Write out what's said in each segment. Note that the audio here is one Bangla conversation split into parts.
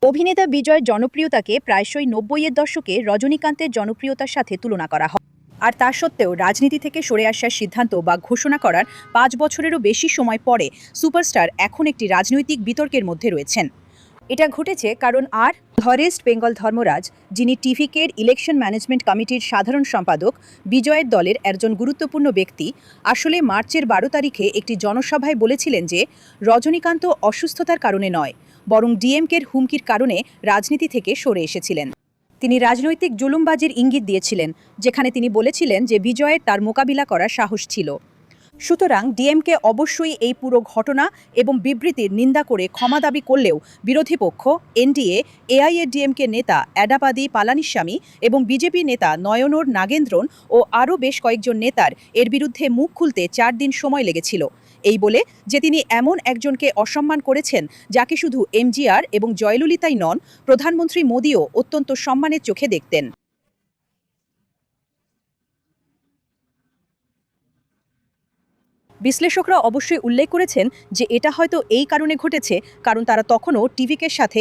অভিনেতা বিজয়ের জনপ্রিয়তাকে প্রায়শই ৯০-এর দশকে রজনীকান্তের জনপ্রিয়তার সাথে তুলনা করা হয়। আর তা সত্ত্বেও রাজনীতি থেকে সরে আসার সিদ্ধান্ত বা ঘোষণা করার ৫ বছরেরও বেশি সময় পরে সুপারস্টার এখন একটি রাজনৈতিক বিতর্কের মধ্যে রয়েছেন। এটা ঘটেছে কারণ ওয়েস্ট বেঙ্গল ধর্মরাজ, যিনি টিভিকের ইলেকশন ম্যানেজমেন্ট কমিটির সাধারণ সম্পাদক, বিজয়ের দলের একজন গুরুত্বপূর্ণ ব্যক্তি, আসলে মার্চের ১২ তারিখে একটি জনসভায় বলেছিলেন যে রজনীকান্ত অসুস্থতার কারণে নয়, বরং ডিএমকের হুমকির কারণে রাজনীতি থেকে সরে এসেছিলেন। তিনি রাজনৈতিক জুলুমবাজির ইঙ্গিত দিয়েছিলেন, যেখানে তিনি বলেছিলেন যে বিজয়ের তার মোকাবিলা করার সাহস ছিল। সুতরাং ডিএমকে অবশ্যই এই পুরো ঘটনা এবং বিবৃতির নিন্দা করে ক্ষমা দাবি করলেও বিরোধী পক্ষ এনডিএ, এআইএডিএমকে নেতা এডাপাদি পালানিস্বামী এবং বিজেপি নেতা নয়নোর নাগেন্দ্রন ও আরও বেশ কয়েকজন নেতার এর বিরুদ্ধে মুখ খুলতে ৪ দিন সময় লেগেছিল, এই বলে যে তিনি এমন একজনকে অসম্মান করেছেন যাকে শুধু এমজিআর এবং জয়ললিতাই নন, প্রধানমন্ত্রী মোদিও অত্যন্ত সম্মানের চোখে দেখতেন। বিশ্লেষকরা অবশ্যই উল্লেখ করেছেন যে এটা হয়তো এই কারণে ঘটেছে কারণ তারা তখনও টিভিকের সাথে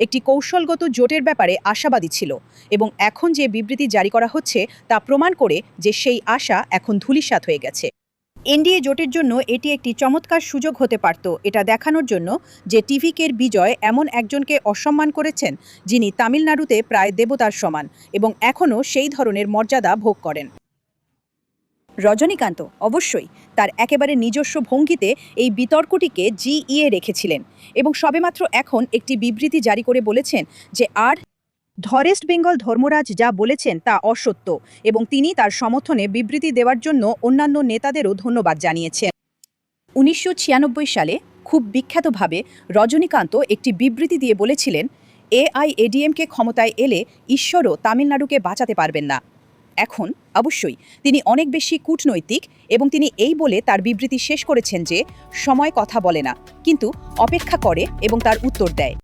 একটি কৌশলগত জোটের ব্যাপারে আশাবাদী ছিল, এবং এখন যে বিবৃতি জারি করা হচ্ছে তা প্রমাণ করে যে সেই আশা এখন ধূলিসাৎ হয়ে গেছে। এনডিএ জোটের জন্য এটি একটি চমৎকার সুযোগ হতে পারত এটা দেখানোর জন্য যে টিভিকের বিজয় এমন একজনকে অসম্মান করেছেন যিনি তামিলনাড়ুতে প্রায় দেবতার সমান এবং এখনও সেই ধরনের মর্যাদা ভোগ করেন। রজনীকান্ত অবশ্যই তার একেবারে নিজস্ব ভঙ্গিতে এই বিতর্কটিকে জিইয়ে রেখেছিলেন এবং সবেমাত্র এখন একটি বিবৃতি জারি করে বলেছেন যে ওয়েস্ট বেঙ্গল ধর্মরাজ যা বলেছেন তা অসত্য, এবং তিনি তার সমর্থনে বিবৃতি দেওয়ার জন্য অন্যান্য নেতাদেরও ধন্যবাদ জানিয়েছেন। ১৯৯৬ সালে খুব বিখ্যাতভাবে রজনীকান্ত একটি বিবৃতি দিয়ে বলেছিলেন, এআইএডিএমকে ক্ষমতায় এলে ঈশ্বরও তামিলনাড়ুকে বাঁচাতে পারবেন না। এখন অবশ্যই তিনি অনেক বেশি কূটনৈতিক এবং তিনি এই বলে তার বিবৃতি শেষ করেছেন যে সময় কথা বলে না, কিন্তু অপেক্ষা করে এবং তার উত্তর দেয়।